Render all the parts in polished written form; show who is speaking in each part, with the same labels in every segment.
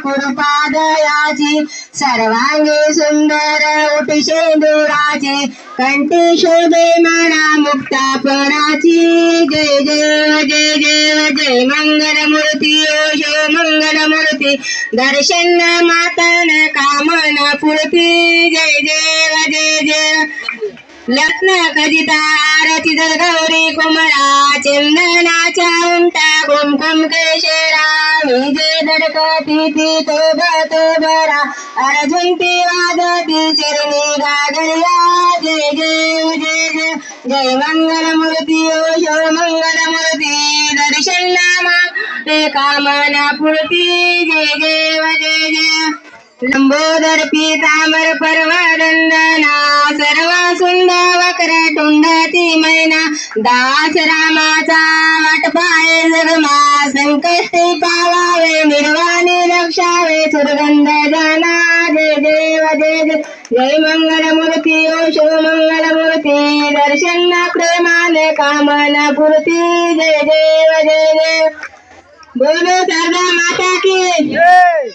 Speaker 1: कुरुपादयाची सर्वांगी सुंदर उटी शेंदुराची कंठी शोभे म्हणा मुक्तापणाची जय देव जय देव जय मंगलमूर्ती ओ शिव मंगलमूर्ती दर्शन मातन कामना पूर्ती जय देव जय देव लग्न खजिता आरती जर गौरी कुमरा चंदनाच्या उंटा कुमकुम केशरा विजय धडकती ती तो बरा अर्जुनती वाजती चरणी गागरिया जय देव जय देव जय मंगलमूर्ती ओ शिव मंगलमूर्ती दर्शन नामा कामना पूर्ती जय देव जय देव लंबोदर पीतांबर पर्वदंदना सर्व सुंदर वक्र टुंडती मैना दास रामाचा वाट पाय जगमा संकष्टी पावावे निर्वाणी रक्षावे सुरगंध जाना जय देव जय जय जय मंगलमूर्ती ओ शिव मंगलमूर्ती दर्शन प्रेमाने कामना पूर्ती जय देव जय देव बोलो शारदा माता की जय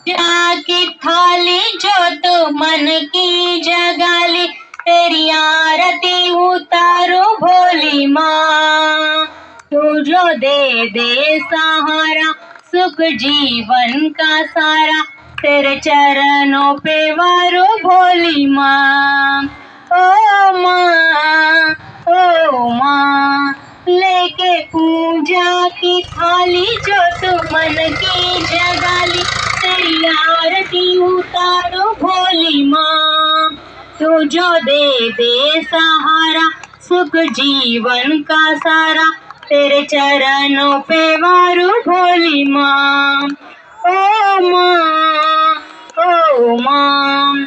Speaker 2: की थाली जो तो मन की जगाली तेरी आरती उतारो भोली माँ तू जो दे दे सहारा सुख जीवन का सारा तेरे चरणों पे वारो भोली माँ ओ माँ लेके पूजा की थाली जो तू मन की जगाली तेरी आरती उतारो भोली माँ तू जो दे दे सहारा सुख जीवन का सारा तेरे चरणों पे वारू भोली माँ ओ माँ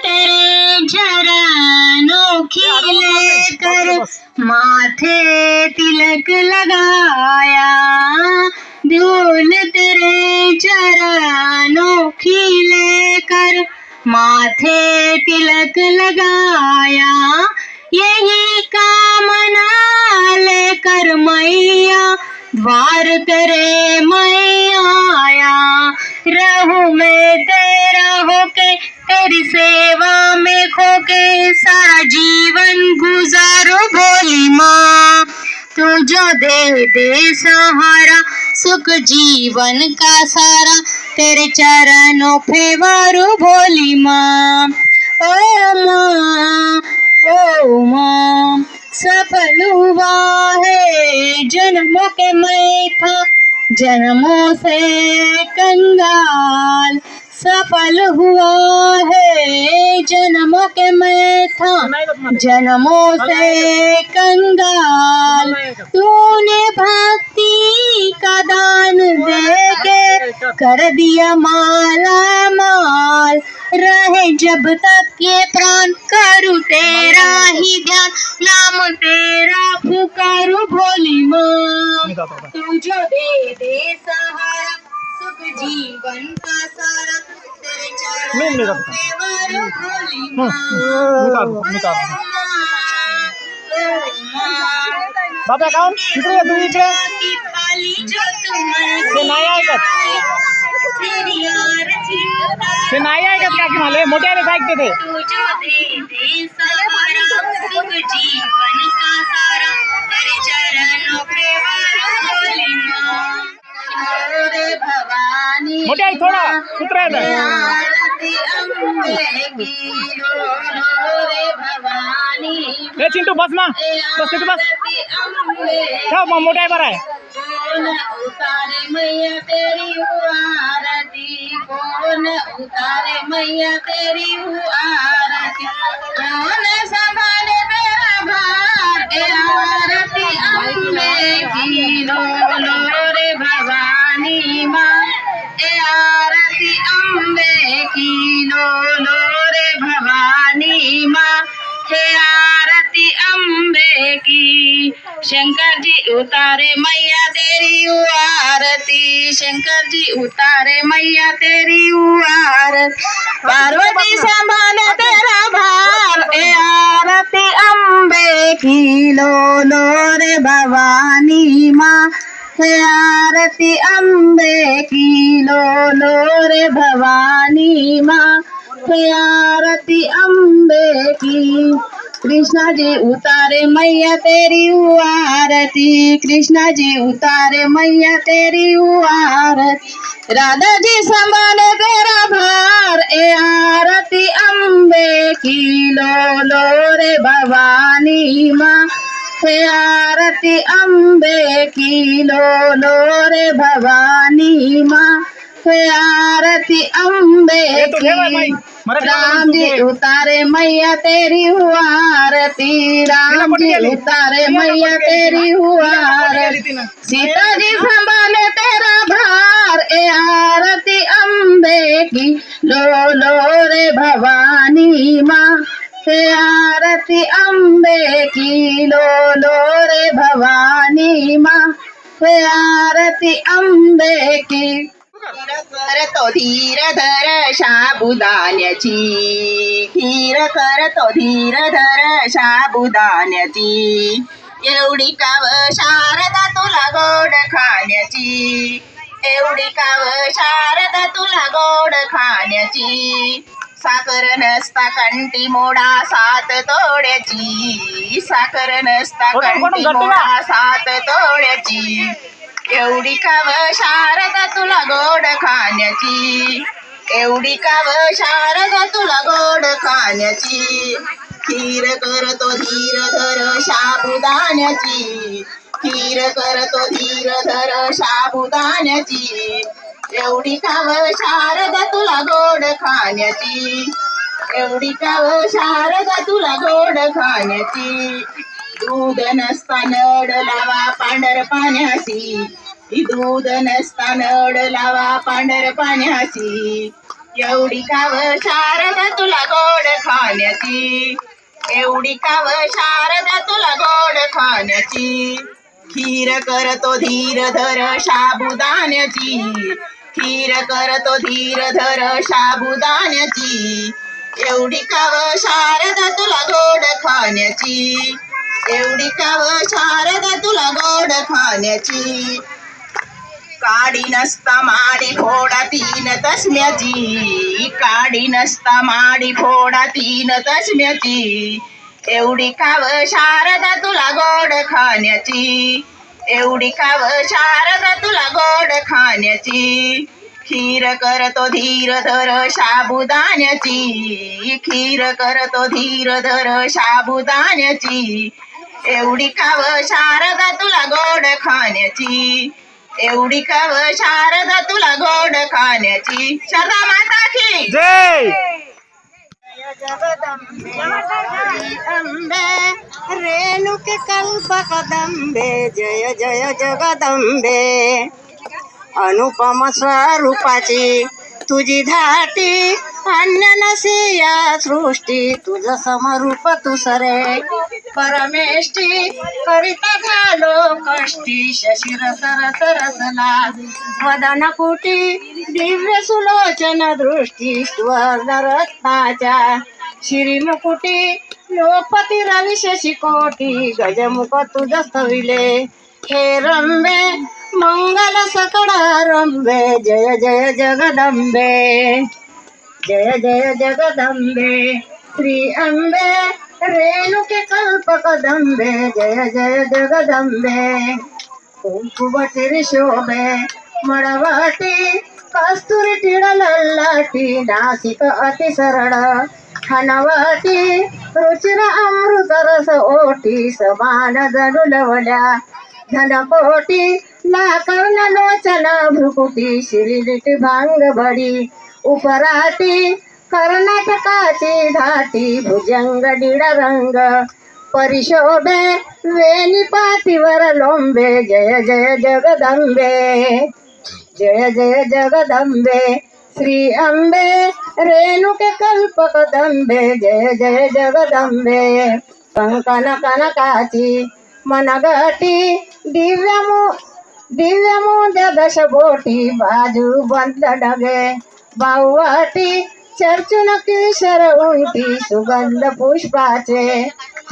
Speaker 2: तेरे चरणों खिले कर माथे तिलक लगाया धूल तेरे चरणों खिले कर माथे तिलक लगाया यही कामना लेकर मैया द्वार तेरे मैं आया रहूं मैं तेरा होके तेरी सेवा में खोके सारा जीवन गुजारो भोली माँ तू जो दे दे सहारा सुख जीवन का सारा तेरे चरणों पे वारू भोली माँ ओ माँ सफल हुआ है जन्मों के मैं था जन्मों से कंगाल सफल हुआ है जन्मों के मैं था जन्मों से कंगाल तूने भक्ति का दान दे के कर दिया माला माल रहे जब तक ये प्राण करूँ तेरा ही ध्यान नाम तेरा पुकारू भोली माँ तू जो दे दे सहारा सुख जीवन का सारा तेरे चरणों पे वारू भोली माँ
Speaker 3: बाबा काऊन इकडे या तुम्ही इकडे ते नाही ऐकत ते नाही ऐकत काकी मला मोठ्याने ऐकते ते मोठ्या आई थोडा कुत्रा चिंटू बस ना बस तिथे बस ठेव मग मोठ्या बरं आहे
Speaker 1: उतारे मैया तेरी आरती कौन उतारे मैया तेरी आरती कौन संभाले तेरा भार ए आरती अम्बे की लो रे भवानी माँ ए आरती अम्बे की लो रे भवानी माँ हे आरती अम्बे की शंकर जी उतारे मैया तेरी आरती शंकर जी उतारे मैया तेरी आरती पार्वती संभाले तेरा भार ए आरती अम्बे की लो रे भवानी माँ हे आरती अंबे की लो लो रे भवानी माँ, हे आरती अंबे की। कृष्णा जी उतारे मैया तेरी हूँ आरती, कृष्णा जी उतारे मैया तेरी हूँ आरती। राधा जी संभाले तेरा भार, ए आरती अंबे की लो लो रे भवानी माँ, हे आरती अंबे की लो लो रे भवानी माँ, हे आरती अंबे की। राम जी उतारे मैया तेरी हूँ आरती, राम जी उतारे मैया तेरी हूँ आरती। सीता जी संभाले तेरा भार, ए आरती अंबे की लो लो रे भवानी माँ, हे आरती अंबे की लो लो रे भवानी माँ, हे आरती अंबे की। करतो धीर धर साबुदाण्याची, धीर करतो धीर धर साबुदाण्याची। एवढी काव शारदा तुला गोड खाण्याची, एवढी काव शारदा तुला गोड खाण्याची। साखर नसता कंठी मोडा 7 तोड्याची, साखर नसता कंठी मोडा 7 तोड्याची। एवढी काव शारदा तुला गोड खाण्याची, एवढी काव शारदा तुला गोड खाण्याची। खीर करतो धीर धर साबुदाण्याची, खीर करतो धीर धर साबुदाण्याची। एवढी काव शारदा तुला गोड खाण्याची, एवढी काव शारदा तुला गोड खाण्याची। दूध नसता नळ लावा पांढर पाण्याची, दूध नसता नळ लावा पांढर पाण्याची। एवढी काव शारदा तुला गोड खाण्याची, एवढी काव शारदा तुला गोड खाण्याची। खीर करतो धीर धर साबुदाण्याची, खीर करतो धीर धर साबुदाण्याची। एवढी काव शारदा तुला गोड खाण्याची, एवढी काव शारदा तुला गोड खाण्याची। काडी नसता माडी फोडा 3 तसम्याची, काडी नसता माडी फोडा 3 तसम्याची। एवढी काव शारदा तुला गोड खाण्याची, एवढी काव शारदा तुला गोड खाण्याची। खीर करतो धीर धर साबुदाण्याची, खीर करतो धीर धर साबुदाण्याची। एवढी काव शारदा तुला गोड खाण्याची, एवढी काव शारदा तुला गोड खाण्याची। शारदा माता की
Speaker 3: जय।
Speaker 2: जगदंबे अंबे रेणुके कल्पकदंबे, जय जय जगदंबे। अनुपम स्वरूपाची तुझी धाटी, अन्य नसे या सृष्टी, तुझ समरूप तुसरे। परमेष्ठी करिता झालो कष्टी, शशिर सरस रसला वदन कुटी। दिव्य सुलोचन दृष्टी स्वर्ण रत्नाच्या श्रीमुकुटी। लोकपती रवी शशी कोटी, गजमुख तुझ स्तविले। हे रंबे मंगल सकळ रंबे, जय जय जगदंबे, जय जय जगदंबे। श्री अंबे रेणुके कल्पकदंबे, जय जय जगदंबे। कुंकुमचिरी शोभे मळवटी, कस्तुरी टिळ ललाटी, नासिक अति सरळ हनवटी। रुचिर अमृत रस ओटी, समान जणू लवल्या धनकोटी। लाकर्ण लोचन भ्रुकुटी, शिरीलिटी भांग बडी उपराटी। कर्नाटकाची धाटी, भुजंग दीड रंग परिशोभे। वेणी पाठीवर लोंबे, जय जय जगदंबे, जय जय जगदंबे। श्री अंबे रेणुके कल्पकदंबे, जय जय जगदंबे। कंकण कनकाची मनगटी, दिव्य मोद दशबोटी, बाजू बंद डगे बावटी। चर्चुन केशर उंटी, सुगंध पुष्पाचे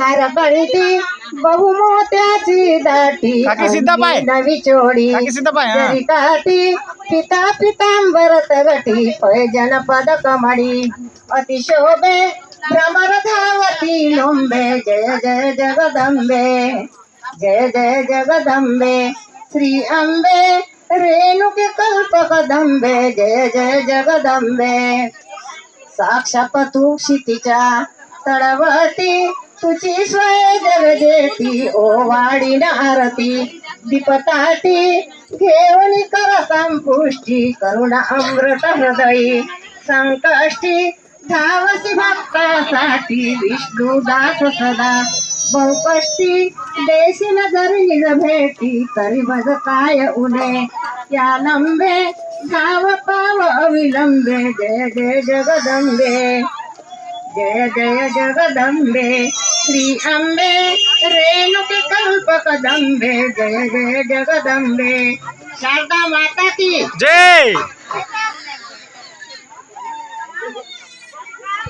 Speaker 2: हार गळती बहुमोत्याची दाटी
Speaker 3: काकी सिद्ध पाय.
Speaker 2: अंगी नवी चोडी
Speaker 3: काकी सिद्ध पाय, हा.
Speaker 2: जरी काठी पिता पितांबर तगटी पैजन पद कमळी अतिशोभे भ्रमर धावती लोंबे जय जय जगदंबे जय जय जगदंबे श्री अंबे रेणुके कल्पकदंबे जय जय जगदंबे साक्षापतू क्षितीच्या तळवटी तुझी स्वय जगजेती ओवाडी आरती दीपताटी घेऊन कर संपुष्टी करुणा अमृत हृदयी संकष्टी धावसी भक्तासाठी विष्णुदास सदा बहुकष्टी देशी नजर निज भेटी तरी मज काय उणे या लंबे धाव पाव अविलंबे जय जय जगदंबे जय जय जगदंबे श्री अंबे रेणुके कल्पकदंबे जय जय जगदंबे शारदा माता की
Speaker 3: जय.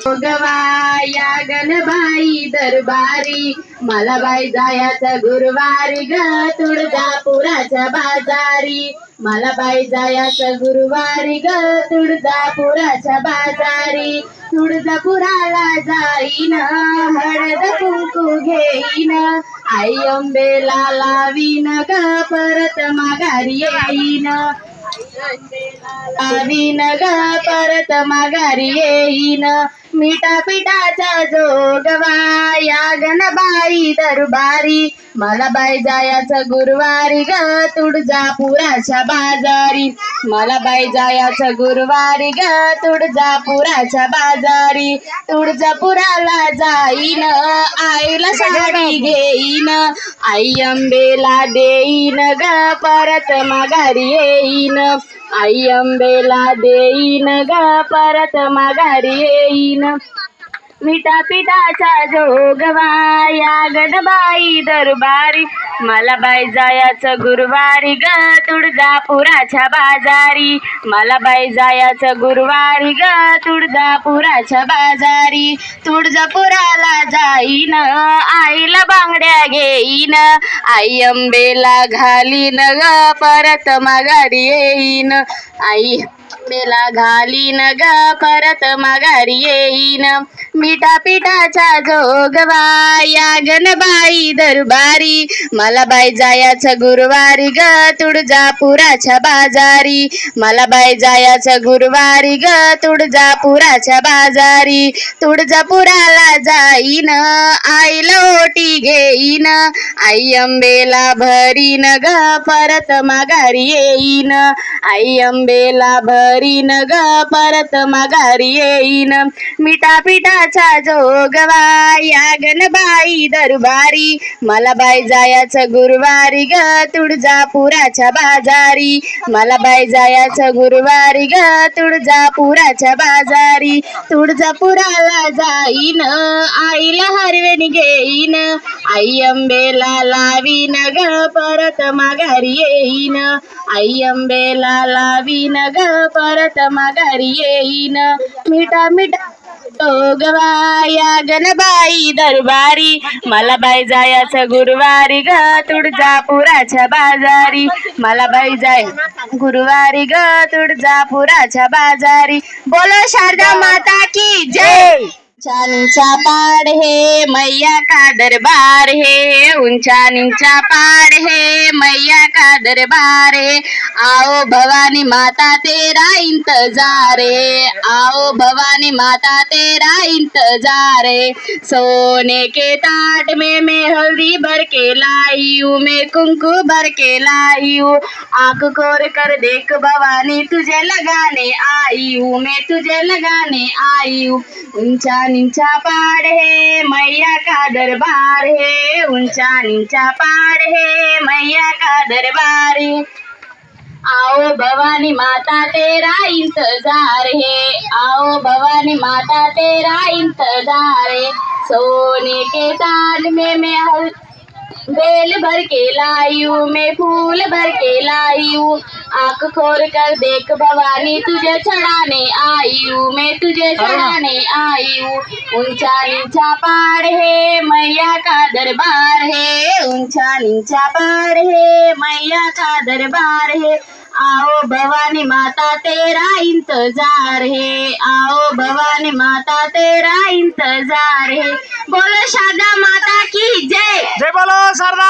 Speaker 2: गवाया गणबाई दरबारी मला बाई जायाचा गुरुवारी ग तुळजापुराच्या बाजारी मला बाई जायाचा गुरुवारी ग तुळजापुराच्या बाजारी तुळजापुराला जाईन हळद कुंकू घेईन आई अंबेला लावीन ग परत माघारी येईन लावीन ग परत माघारी येईन मिठा पिठाचा जोगवा या गणबाई दरबारी मला बाई जायाचं गुरुवारी ग तुळजापुराच्या बाजारी मला बाई जायाचं गुरुवारी ग तुळजापुराच्या बाजारी तुळजापुराला जाईन आईला साडी घेईन आई अंबेला देईन ग परत माघारी येईन आई अंबेला देईन ग परत माघारी येईन मिठा पिठाचा जोगवा या गणबाई दरबारी मला बाई जायाचं गुरुवारी ग तुळजापुराच्या बाजारी मला बाई जायाचं गुरुवारी ग तुळजापुराच्या बाजारी तुळजापुराला जाईन आईला बांगड्या घेईन आई अंबेला घालीन ग परत माघारी येईन आई अंबेला घालीन ग परत माघारी येईन मिठा पिठाचा जोगवा या गणबाई दरबारी मला बाई जायाचं गुरुवारी ग तुळजापुराच्या बाजारी मला बाई जायाचं गुरुवारी ग तुळजापुराच्या बाजारी तुळजापुराला जाईन आईला ओटी घेईन आई अंबेला भरीन ग परत माघारी येईन आई अंबेला भरीन ग परत माघारी येईन मिठा पिठाचा जोगवा या गणबाई दरबारी मला बाई जायाचं गुरुवारी ग तुळजापुराच्या बाजारी मला बाई जायाचं गुरुवारी ग तुळजापुराच्या बाजारी तुळजापुराला जाईन आईला हरवेणी घेईन आई अंबेला लावीन ग परत माघारी येईन आई अंबेला लावीन ग परत माघारी येईन मिठा मिठा जोगवा या गणबाई दरबारी मला बाई जायाचं गुरुवारी ग तुळजापुराच्या बाजारी मला बाई जाय गुरुवारी ग तुळजापुराच्या बाजारी बोलो शारदा माता की जय ऊंचा नीचा पहाड़ है मैया का दरबार है ऊंचा नीचा पहाड़ है मैया का दरबार है आओ भवानी माता तेरा इंतजार है आओ भवानी माता तेरा इंतजार है सोने के ताट में मैं हल्दी भर के लाई हूँ मैं कुंकू भर के लाई हूँ आँख खोल कर देख भवानी तुझे लगाने आई हूँ मैं तुझे लगाने आई हूँ ऊंचा नीचा पहाड़ है मैया का दरबार है ऊंचा नीचा पहाड़ है मैया का दरबार है आओ भवानी माता तेरा इंतजार है आओ भवानी माता तेरा इंतजार है सोने के ताज में मैं
Speaker 4: बेल भर के लाई हूँ मैं, फूल भर के लाई हूँ, आँख खोल कर देख भवानी तुझे चढ़ाने आई हूँ मैं, तुझे चढ़ाने आई हूँ। ऊंचा नीचा पहाड़ है मैया का दरबार है, ऊंचा नीचा पहाड़ है मैया का दरबार है। आओ भवानी माता तेरा इंतजार है, आओ भवानी माता तेरा इंतजार है। बोलो शारदा माता की जय।
Speaker 3: जय बोलो शारदा